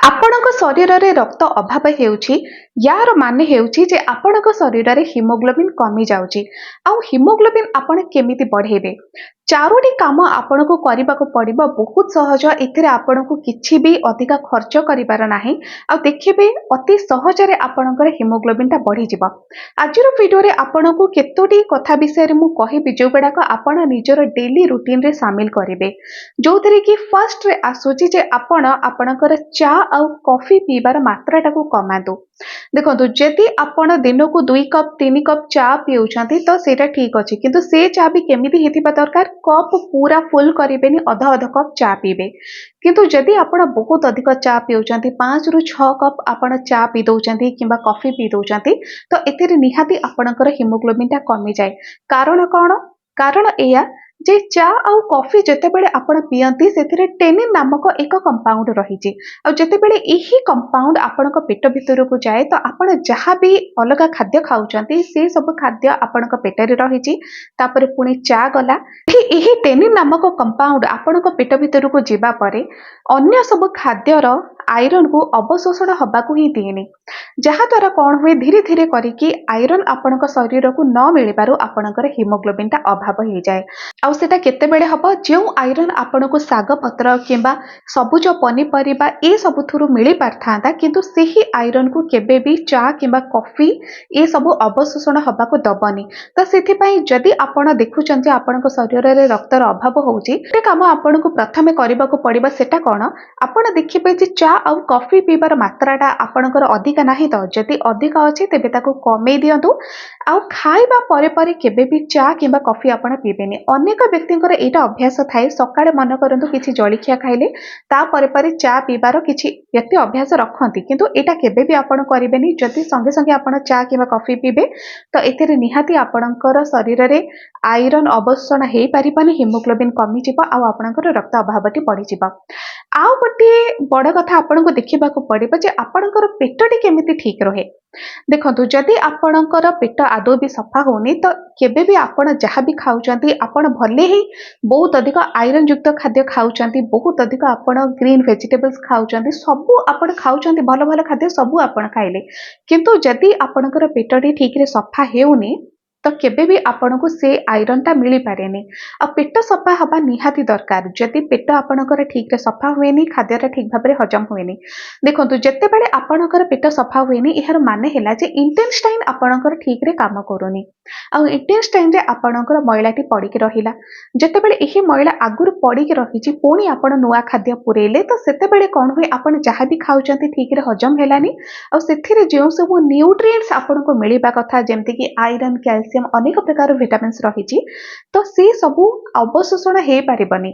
ଆପଣଙ୍କ ଶରୀରରେ ରକ୍ତ ଅଭାବ ହେଉଛି ୟାର ମାନେ ହେଉଛି ଯେ ଆପଣଙ୍କ ଶରୀରରେ ହିମୋଗ୍ଲୋବିନ୍ କମି ଯାଉଛି। ଆଉ ହିମୋଗ୍ଲୋବିନ୍ ଆପଣ କେମିତି ବଢ଼େଇବେ? ଚାରୋଟି କାମ ଆପଣଙ୍କୁ କରିବାକୁ ପଡ଼ିବ ବହୁତ ସହଜ। ଏଥିରେ ଆପଣଙ୍କୁ କିଛି ବି ଅଧିକା ଖର୍ଚ୍ଚ କରିବାର ନାହିଁ। ଆଉ ଦେଖିବେ ଅତି ସହଜରେ ଆପଣଙ୍କର ହିମୋଗ୍ଲୋବିନ୍ଟା ବଢ଼ିଯିବ। ଆଜିର ଭିଡ଼ିଓରେ ଆପଣଙ୍କୁ କେତୋଟି କଥା ବିଷୟରେ ମୁଁ କହିବି ଯେଉଁଗୁଡ଼ାକ ଆପଣ ନିଜର ଡେଲି ରୁଟିନରେ ସାମିଲ କରିବେ। ଯେଉଁଥିରେ କି ଫାର୍ଷ୍ଟରେ ଆସୁଛି ଯେ ଆପଣ ଆପଣଙ୍କର ଚା ଆଉ କଫି ପିଇବାର ମାତ୍ରାଟାକୁ କମାନ୍ତୁ। ଦେଖନ୍ତୁ ଯଦି ଆପଣ ଦିନକୁ 2 କପ୍ 3 କପ୍ ଚା ପିଉଛନ୍ତି ତ ସେଇଟା ଠିକ୍ ଅଛି, କିନ୍ତୁ ସେ ଚା ବି କେମିତି ହେଇଥିବା ଦରକାର, କପ୍ ପୁରା ଫୁଲ୍ କରିବେନି, ଅଧ ଅଧ କପ୍ ଚା ପିଇବେ। କିନ୍ତୁ ଯଦି ଆପଣ ବହୁତ ଅଧିକ ଚା ପିଉଛନ୍ତି, 5 ରୁ 6 କପ୍ ଆପଣ ଚା ପିଇ ଦେଉଛନ୍ତି କିମ୍ବା କଫି ପିଇ ଦେଉଛନ୍ତି, ତ ଏଥିରେ ନିହାତି ଆପଣଙ୍କର ହିମୋଗ୍ଲୋବିନ୍ଟା କମିଯାଏ। କାରଣ କ'ଣ? କାରଣ ଏଇଆ ଯେ ଚା ଆଉ କଫି ଯେତେବେଳେ ଆପଣ ପିଅନ୍ତି ସେଥିରେ ଟେନିନ୍ ନାମକ ଏକ କମ୍ପାଉଣ୍ଡ ରହିଛି। ଆଉ ଯେତେବେଳେ ଏହି କମ୍ପାଉଣ୍ଡ ଆପଣଙ୍କ ପେଟ ଭିତରକୁ ଯାଏ ତ ଆପଣ ଯାହା ବି ଅଲଗା ଖାଦ୍ୟ ଖାଉଛନ୍ତି ସେ ସବୁ ଖାଦ୍ୟ ଆପଣଙ୍କ ପେଟରେ ରହିଛି। ତାପରେ ପୁଣି ଚା ଗଲା, ଏହି ଟେନିନ୍ ନାମକ କମ୍ପାଉଣ୍ଡ ଆପଣଙ୍କ ପେଟ ଭିତରକୁ ଯିବା ପରେ ଅନ୍ୟ ସବୁ ଖାଦ୍ୟର ଆଇରନକୁ ଅବଶୋଷଣ ହେବାକୁ ହିଁ ଦିଏନି। ଯାହାଦ୍ୱାରା କ'ଣ ହୁଏ, ଧୀରେ ଧୀରେ କରିକି ଆଇରନ୍ ଆପଣଙ୍କ ଶରୀରକୁ ନ ମିଳିବାରୁ ଆପଣଙ୍କର ହିମୋଗ୍ଲୋବିନ୍ଟା ଅଭାବ ହେଇଯାଏ। ଆଉ ସେଟା କେତେବେଳେ ହେବ? ଯେଉଁ ଆଇରନ୍ ଆପଣଙ୍କୁ ଶାଗ ପତ୍ର କିମ୍ବା ସବୁଜ ପନିପରିବା ଏସବୁଥିରୁ ମିଳିପାରିଥାନ୍ତା, କିନ୍ତୁ ସେହି ଆଇରନ୍କୁ କେବେ ବି ଚା କିମ୍ବା କଫି ଏସବୁ ଅବଶୋଷଣ ହେବାକୁ ଦେବନି। ତ ସେଥିପାଇଁ ଯଦି ଆପଣ ଦେଖୁଛନ୍ତି ଆପଣଙ୍କ ଶରୀରରେ ରକ୍ତର ଅଭାବ ହେଉଛି, ଗୋଟେ କାମ ଆପଣଙ୍କୁ ପ୍ରଥମେ କରିବାକୁ ପଡ଼ିବ। ସେଟା କ'ଣ? ଆପଣ ଦେଖିବେ ଯେ ଚା ଆଉ କଫି ପିଇବାର ମାତ୍ରାଟା ଆପଣଙ୍କର ଅଧିକା ନାହିଁ ତ, ଯଦି ଅଧିକ ଅଛି ତେବେ ତାକୁ କମେଇ ଦିଅନ୍ତୁ। ଆଉ ଖାଇବା ପରେ ପରେ କେବେ ବି ଚା କିମ୍ବା କଫି ଆପଣ ପିଇବେନି। ଅନେକ ବ୍ୟକ୍ତିଙ୍କର ଏଇଟା ଅଭ୍ୟାସ ଥାଏ, ସକାଳେ ମନେ କରନ୍ତୁ କିଛି ଜଳଖିଆ ଖାଇଲେ ତାପରେ ପରେ ଚା ପିଇବାର କିଛି ବ୍ୟକ୍ତି ଅଭ୍ୟାସ ରଖନ୍ତି, କିନ୍ତୁ ଏଇଟା କେବେ ବି ଆପଣ କରିବେନି। ଯଦି ସଙ୍ଗେ ସଙ୍ଗେ ଆପଣ ଚା କିମ୍ବା କଫି ପିଇବେ ତ ଏଥିରେ ନିହାତି ଆପଣଙ୍କର ଶରୀରରେ ଆଇରନ୍ ଅବଶୋଷଣ ହେଇପାରିବନି, ହିମୋଗ୍ଲୋବିନ୍ କମିଯିବ ଆଉ ଆପଣଙ୍କର ରକ୍ତ ଅଭାବଟି ବଢ଼ିଯିବ। ଆଉ ଗୋଟିଏ ବଡ଼ କଥା ଆପଣଙ୍କୁ ଦେଖିବାକୁ ପଡ଼ିବ ଯେ ଆପଣଙ୍କର ପେଟଟି କେମିତି ଠିକ୍ ରହେ। ଦେଖନ୍ତୁ, ଯଦି ଆପଣଙ୍କର ପେଟ ଆଦୌ ବି ସଫା ହେଉନି ତ କେବେ ବି ଆପଣ ଯାହା ବି ଖାଉଛନ୍ତି, ଆପଣ ଭଲେ ହିଁ ବହୁତ ଅଧିକ ଆଇରନ୍ ଯୁକ୍ତ ଖାଦ୍ୟ ଖାଉଛନ୍ତି, ବହୁତ ଅଧିକ ଆପଣ ଗ୍ରୀନ୍ ଭେଜିଟେବଲ୍ସ ଖାଉଛନ୍ତି, ସବୁ ଆପଣ ଖାଉଛନ୍ତି, ଭଲ ଭଲ ଖାଦ୍ୟ ସବୁ ଆପଣ ଖାଇଲେ, କିନ୍ତୁ ଯଦି ଆପଣଙ୍କର ପେଟଟି ଠିକ୍ରେ ସଫା ହେଉନି ତ କେବେ ବି ଆପଣଙ୍କୁ ସେ ଆଇରନ୍ଟା ମିଳିପାରେନି। ଆଉ ପେଟ ସଫା ହେବା ନିହାତି ଦରକାର। ଯଦି ପେଟ ଆପଣଙ୍କର ଠିକ୍ରେ ସଫା ହୁଏନି, ଖାଦ୍ୟଟା ଠିକ୍ ଭାବରେ ହଜମ ହୁଏନି। ଦେଖନ୍ତୁ, ଯେତେବେଳେ ଆପଣଙ୍କର ପେଟ ସଫା ହୁଏନି ଏହାର ମାନେ ହେଲା ଯେ ଇଣ୍ଟେଷ୍ଟାଇନ୍ ଆପଣଙ୍କର ଠିକ୍ରେ କାମ କରୁନି। ଆଉ ଇଣ୍ଟେଷ୍ଟାଇନ୍ରେ ଆପଣଙ୍କର ମଇଳାଟି ପଡ଼ିକି ରହିଲା। ଯେତେବେଳେ ଏହି ମଇଳା ଆଗରୁ ପଡ଼ିକି ରହିଛି ପୁଣି ଆପଣ ନୂଆ ଖାଦ୍ୟ ପୁରେଇଲେ ତ ସେତେବେଳେ କ'ଣ ହୁଏ, ଆପଣ ଯାହା ବି ଖାଉଛନ୍ତି ଠିକ୍ରେ ହଜମ ହେଲାନି। ଆଉ ସେଥିରେ ଯେଉଁ ସବୁ ନ୍ୟୁଟ୍ରିଏଣ୍ଟସ୍ ଆପଣଙ୍କୁ ମିଳିବା କଥା, ଯେମିତିକି ଆଇରନ୍, କ୍ୟାଲସିୟମ୍, ଅନେକ ପ୍ରକାର ଭିଟାମିନ୍ସ ରହିଛି, ତ ସେ ସବୁ ଅବଶୋଷଣ ହେଇପାରିବନି।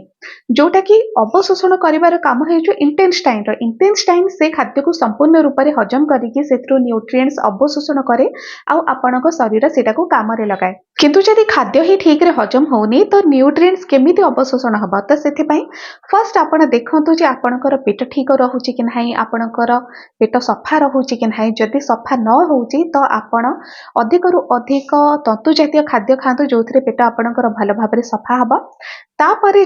ଯେଉଁଟାକି ଅବଶୋଷଣ କରିବାର କାମ ହେଉଛି ଇଣ୍ଟେଷ୍ଟାଇନ୍ର। ଇଣ୍ଟେଷ୍ଟାଇନ୍ ସେ ଖାଦ୍ୟକୁ ସମ୍ପୂର୍ଣ୍ଣ ରୂପରେ ହଜମ କରିକି ସେଥିରୁ ନ୍ୟୁଟ୍ରିଏଣ୍ଟସ୍ ଅବଶୋଷଣ କରେ ଆଉ ଆପଣଙ୍କ ଶରୀର ସେଇଟାକୁ କାମରେ ଲଗାଏ। କିନ୍ତୁ ଯଦି ଖାଦ୍ୟ ହିଁ ଠିକ୍ରେ ହଜମ ହେଉନି ତ ନ୍ୟୁଟ୍ରିଏଣ୍ଟସ୍ କେମିତି ଅବଶୋଷଣ ହେବ? ତ ସେଥିପାଇଁ ଫାର୍ଷ୍ଟ ଆପଣ ଦେଖନ୍ତୁ ଯେ ଆପଣଙ୍କର ପେଟ ଠିକ୍ ରହୁଛି କି ନାହିଁ, ଆପଣଙ୍କର ପେଟ ସଫା ରହୁଛି କି ନାହିଁ। ଯଦି ସଫା ନ ହେଉଛି ତ ଆପଣ ଅଧିକରୁ ଅଧିକ ତନ୍ତୁ ଜାତୀୟ ଖାଦ୍ୟ ଖାଆନ୍ତୁ, ଯେଉଁଥିରେ ପେଟ ଆପଣଙ୍କର ଭଲ ଭାବରେ ସଫା ହେବ। ତାପରେ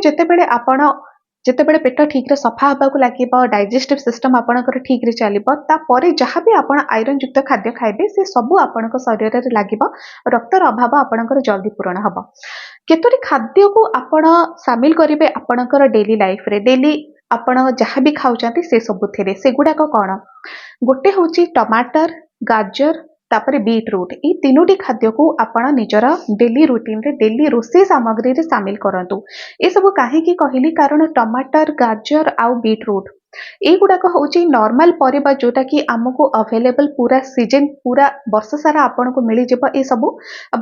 ଯେତେବେଳେ ପେଟ ଠିକ୍ରେ ସଫା ହେବାକୁ ଲାଗିବ, ଡାଇଜେଷ୍ଟିଭ୍ ସିଷ୍ଟମ୍ ଆପଣଙ୍କର ଠିକ୍ରେ ଚାଲିବ, ତାପରେ ଯାହା ବି ଆପଣ ଆଇରନ୍ ଯୁକ୍ତ ଖାଦ୍ୟ ଖାଇବେ ସେ ସବୁ ଆପଣଙ୍କ ଶରୀରରେ ଲାଗିବ, ରକ୍ତର ଅଭାବ ଆପଣଙ୍କର ଜଲ୍ଦି ପୂରଣ ହେବ। କେତୋଟି ଖାଦ୍ୟକୁ ଆପଣ ସାମିଲ କରିବେ ଆପଣଙ୍କର ଡେଲି ଲାଇଫ୍ରେ, ଡେଲି ଆପଣ ଯାହା ବି ଖାଉଛନ୍ତି ସେ ସବୁଥିରେ। ସେଗୁଡ଼ାକ କ'ଣ? ଗୋଟେ ହେଉଛି ଟମାଟର, ଗାଜର, ତାପରେ ବିଟ୍ରୁଟ୍। ଏଇ ତିନୋଟି ଖାଦ୍ୟକୁ ଆପଣ ନିଜର ଡେଲି ରୁଟିନରେ, ଡେଲି ରୋଷେଇ ସାମଗ୍ରୀରେ ସାମିଲ କରନ୍ତୁ। ଏସବୁ କାହିଁକି କହିଲି? କାରଣ ଟମାଟର, ଗାଜର ଆଉ ବିଟ୍ରୁଟ୍ ଏଇଗୁଡ଼ାକ ହେଉଛି ନର୍ମାଲ ପରିବା, ଯେଉଁଟାକି ଆମକୁ ଆଭେଲେବଲ୍ ପୁରା ସିଜନ୍, ପୁରା ବର୍ଷ ସାରା ଆପଣଙ୍କୁ ମିଳିଯିବ। ଏସବୁ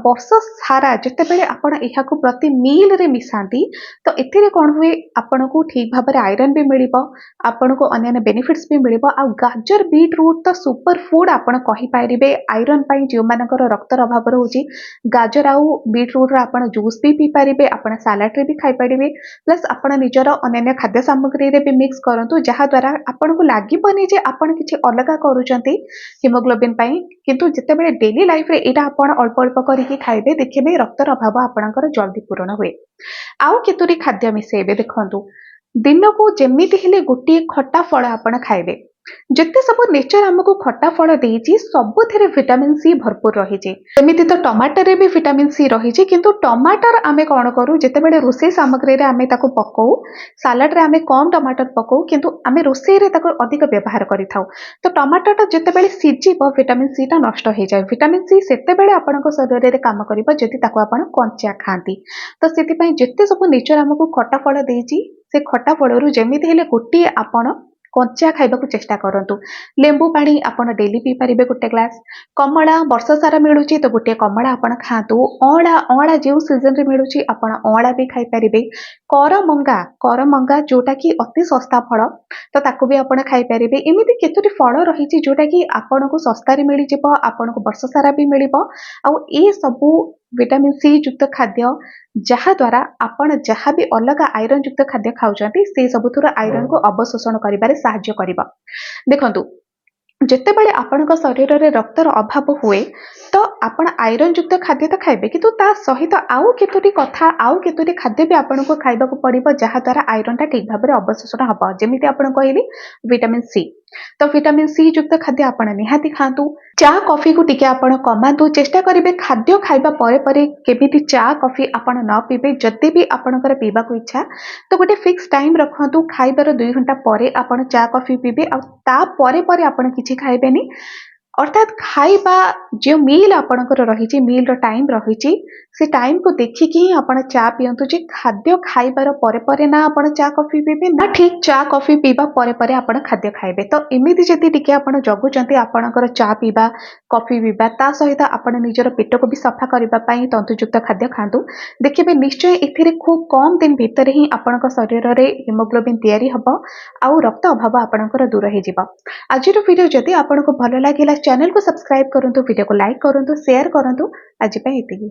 ବର୍ଷ ସାରା ଯେତେବେଳେ ଆପଣ ଏହାକୁ ପ୍ରତି ମିଲ୍ରେ ମିଶାନ୍ତି ତ ଏଥିରେ କ'ଣ ହୁଏ, ଆପଣଙ୍କୁ ଠିକ୍ ଭାବରେ ଆଇରନ୍ ବି ମିଳିବ, ଆପଣଙ୍କୁ ଅନ୍ୟାନ୍ୟ ବେନିଫିଟ୍ସ ବି ମିଳିବ। ଆଉ ଗାଜର, ବିଟ୍ରୁଟ୍ ତ ସୁପର ଫୁଡ୍ ଆପଣ କହିପାରିବେ ଆଇରନ୍ ପାଇଁ। ଯେଉଁମାନଙ୍କର ରକ୍ତର ଅଭାବ ରହୁଛି, ଗାଜର ଆଉ ବିଟ୍ରୁଟ୍ର ଆପଣ ଜୁସ୍ ବି ପିଇପାରିବେ, ଆପଣ ସାଲାଡ଼ରେ ବି ଖାଇପାରିବେ, ପ୍ଲସ୍ ଆପଣ ନିଜର ଅନ୍ୟାନ୍ୟ ଖାଦ୍ୟ ସାମଗ୍ରୀରେ ବି ମିକ୍ସ କରନ୍ତୁ, ଯାହାଦ୍ୱାରା ଆପଣଙ୍କୁ ଲାଗିବନି ଯେ ଆପଣ କିଛି ଅଲଗା କରୁଛନ୍ତି ହିମୋଗ୍ଲୋବିନ୍ ପାଇଁ। କିନ୍ତୁ ଯେତେବେଳେ ଡେଲି ଲାଇଫ୍ରେ ଏଇଟା ଆପଣ ଅଳ୍ପ ଅଳ୍ପ କରିକି ଖାଇବେ, ଦେଖିବେ ରକ୍ତର ଅଭାବ ଆପଣଙ୍କର ଜଲ୍ଦି ପୂରଣ ହୁଏ। ଆଉ କେତୋଟି ଖାଦ୍ୟ ମିଶାଇବେ। ଦେଖନ୍ତୁ, ଦିନକୁ ଯେମିତି ହେଲେ ଗୋଟିଏ ଖଟା ଫଳ ଆପଣ ଖାଇବେ। ଯେତେ ସବୁ ନେଚର ଆମକୁ ଖଟା ଫଳ ଦେଇଛି ସବୁଥିରେ ଭିଟାମିନ୍ ସି ଭରପୁର ରହିଛି। ସେମିତି ତ ଟମାଟରରେ ବି ଭିଟାମିନ୍ ସି ରହିଛି, କିନ୍ତୁ ଟମାଟର ଆମେ କ'ଣ କରୁ, ଯେତେବେଳେ ରୋଷେଇ ସାମଗ୍ରୀରେ ଆମେ ତାକୁ ପକଉ, ସାଲାଡରେ ଆମେ କମ୍ ଟମାଟର ପକଉ, କିନ୍ତୁ ଆମେ ରୋଷେଇରେ ତାକୁ ଅଧିକ ବ୍ୟବହାର କରିଥାଉ। ତ ଟମାଟରଟା ଯେତେବେଳେ ସିଝିବ ଭିଟାମିନ୍ ସିଟା ନଷ୍ଟ ହେଇଯାଏ। ଭିଟାମିନ୍ ସି ସେତେବେଳେ ଆପଣଙ୍କ ଶରୀରରେ କାମ କରିବ ଯଦି ତାକୁ ଆପଣ କଞ୍ଚା ଖାଆନ୍ତି। ତ ସେଥିପାଇଁ ଯେତେ ସବୁ ନେଚର ଆମକୁ ଖଟା ଫଳ ଦେଇଛି, ସେ ଖଟା ଫଳରୁ ଯେମିତି ହେଲେ ଗୋଟିଏ ଆପଣ କଞ୍ଚା ଖାଇବାକୁ ଚେଷ୍ଟା କରନ୍ତୁ। ଲେମ୍ବୁ ପାଣି ଆପଣ ଡେଲି ପିଇପାରିବେ ଗୋଟେ ଗ୍ଲାସ୍। କମଳା ବର୍ଷ ସାରା ମିଳୁଛି ତ ଗୋଟିଏ କମଳା ଆପଣ ଖାଆନ୍ତୁ। ଅଁଳା ଅଁଳା ଯେଉଁ ସିଜନରେ ମିଳୁଛି ଆପଣ ଅଁଳା ବି ଖାଇପାରିବେ। କରମଙ୍ଗା ଯୋଉଟାକି ଅତି ଶସ୍ତା ଫଳ, ତ ତାକୁ ବି ଆପଣ ଖାଇପାରିବେ। ଏମିତି କେତୋଟି ଫଳ ରହିଛି ଯୋଉଟାକି ଆପଣଙ୍କୁ ଶସ୍ତାରେ ମିଳିଯିବ, ଆପଣଙ୍କୁ ବର୍ଷ ସାରା ବି ମିଳିବ। ଆଉ ଏ ସବୁ ଭିଟାମିନ୍ ସି ଯୁକ୍ତ ଖାଦ୍ୟ ଯାହାଦ୍ୱାରା ଆପଣ ଯାହା ବି ଅଲଗା ଆଇରନ୍ ଯୁକ୍ତ ଖାଦ୍ୟ ଖାଉଛନ୍ତି ସେ ସବୁଥିରୁ ଆଇରନ୍‌କୁ ଅବଶୋଷଣ କରିବାରେ ସାହାଯ୍ୟ କରିବ। ଦେଖନ୍ତୁ, ଯେତେବେଳେ ଆପଣଙ୍କ ଶରୀରରେ ରକ୍ତର ଅଭାବ ହୁଏ, ତ ଆପଣ ଆଇରନ୍ ଯୁକ୍ତ ଖାଦ୍ୟ ତ ଖାଇବେ, କିନ୍ତୁ ତା ସହିତ ଆଉ କେତୋଟି ଖାଦ୍ୟ ବି ଆପଣଙ୍କୁ ଖାଇବାକୁ ପଡ଼ିବ ଯାହାଦ୍ୱାରା ଆଇରନ୍‌ଟା ଠିକ୍ ଭାବରେ ଅବଶୋଷଣ ହେବ। ଯେମିତି ଆପଣ କହିଲି ଭିଟାମିନ୍ ସି। ତ ଭିଟାମିନ୍ ସି ଯୁକ୍ତ ଖାଦ୍ୟ ଆପଣ ନିହାତି ଖାଆନ୍ତୁ। ଚା କଫିକୁ ଟିକେ ଆପଣ କମାନ୍ତୁ। ଚେଷ୍ଟା କରିବେ ଖାଦ୍ୟ ଖାଇବା ପରେ କେମିତି ଚା କଫି ଆପଣ ନ ପିଇବେ। ଯଦି ବି ଆପଣଙ୍କର ପିଇବାକୁ ଇଚ୍ଛା, ତ ଗୋଟେ ଫିକ୍ସ ଟାଇମ୍ ରଖନ୍ତୁ। ଖାଇବାର 2 ଘଣ୍ଟା ପରେ ଆପଣ ଚା କଫି ପିଇବେ, ଆଉ ତା ପରେ ଆପଣ କିଛି ଖାଇବେନି। ଅର୍ଥାତ୍ ଖାଇବା ଯେଉଁ ମିଲ୍ ଆପଣଙ୍କର ରହିଛି, ମିଲ୍‌ର ଟାଇମ୍ ରହିଛି, ସେ ଟାଇମ୍‌କୁ ଦେଖିକି ହିଁ ଆପଣ ଚା ପିଅନ୍ତୁ। ଯେ ଖାଦ୍ୟ ଖାଇବାର ପରେ ନା ଆପଣ ଚା କଫି ପିଇବେ, ନା ଠିକ୍ ଚା କଫି ପିଇବା ପରେ ଆପଣ ଖାଦ୍ୟ ଖାଇବେ। ତ ଏମିତି ଯଦି ଟିକେ ଆପଣ ଜଗୁଛନ୍ତି ଆପଣଙ୍କର ଚା ପିଇବା, କଫି ପିଇବା, ତା ସହିତ ଆପଣ ନିଜର ପେଟକୁ ବି ସଫା କରିବା ପାଇଁ ତନ୍ତୁଯୁକ୍ତ ଖାଦ୍ୟ ଖାଆନ୍ତୁ। ଦେଖିବେ ନିଶ୍ଚୟ ଏଥିରେ ଖୁବ୍ କମ୍ ଦିନ ଭିତରେ ହିଁ ଆପଣଙ୍କ ଶରୀରରେ ହିମୋଗ୍ଲୋବିନ୍ ତିଆରି ହେବ, ଆଉ ରକ୍ତ ଅଭାବ ଆପଣଙ୍କର ଦୂର ହେଇଯିବ। ଆଜିର ଭିଡ଼ିଓ ଯଦି ଆପଣଙ୍କୁ ଭଲ ଲାଗିଲା ଚ୍ୟାନେଲକୁ ସବସ୍କ୍ରାଇବ୍ କରନ୍ତୁ, ଭିଡ଼ିଓକୁ ଲାଇକ୍ କରନ୍ତୁ, ସେୟାର କରନ୍ତୁ। ଆଜି ପାଇଁ ଏତିକି।